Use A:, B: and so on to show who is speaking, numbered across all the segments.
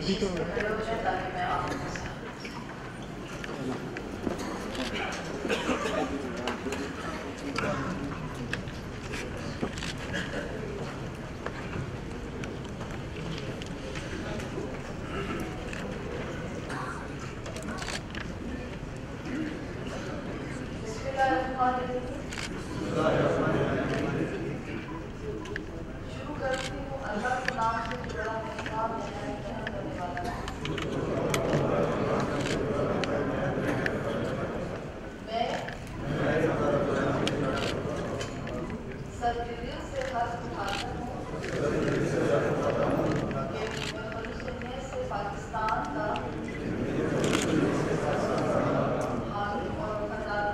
A: तभी तो
B: शुरू करती हूँ अल्लाह के नाम से बड़ा मेहरबान करने वाला मैं सर्दियों से हर्ष उठाता हूँ कि मैं से पाकिस्तान का हामी और वफादार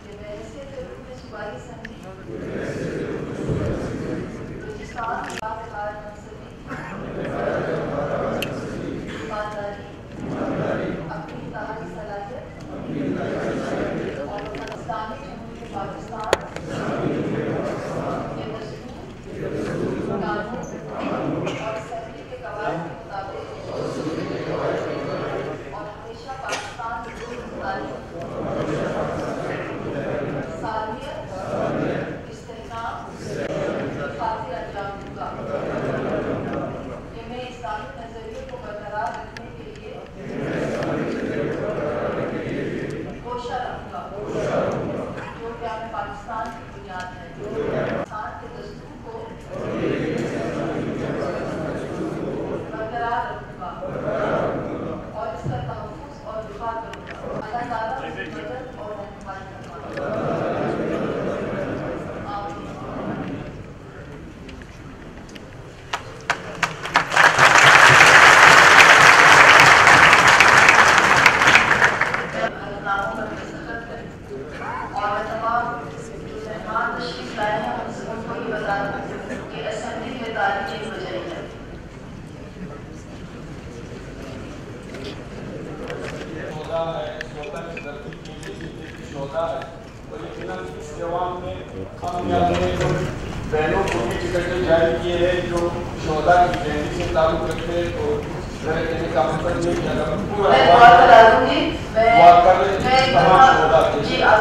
B: कि मैं इसे जरूर में सिपाही समझी अपनी तारीख सलाहियत और पाकिस्तान के दस्तूर कानून और असेंबली के कवायद के मुताबिक और हमेशा पाकिस्तान सालियत इस्तेहकाम खातिर अंजाम दूंगा कि मैं इस्लामी नजरिए को बरकरार रखने के लिए कोशा रखूंगा जो प्यार पाकिस्तान की बुनियाद है। पाकिस्तान के दस्तूर को बरकरार रखूंगा और इसका तहफ़्फ़ुज़ और दिफा करूंगा। अल्लाह ताला की मदद और रहनुमाई फरमाए।
C: बहनों को भी टिकट जारी किए हैं जो शोधा की जयंती से ताल्लुक रखते हैं, तो देने का मतलब नहीं किया जाता। पूरा जी आप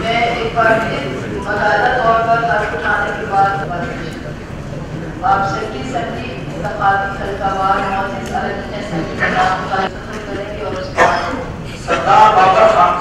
C: मैं एक बार अदालत तौर पर तारीख उठाने के बाद आप सेफ्टी इंतखाबी हल्कावार मौजूद करेंगे और सरदार बाबा खान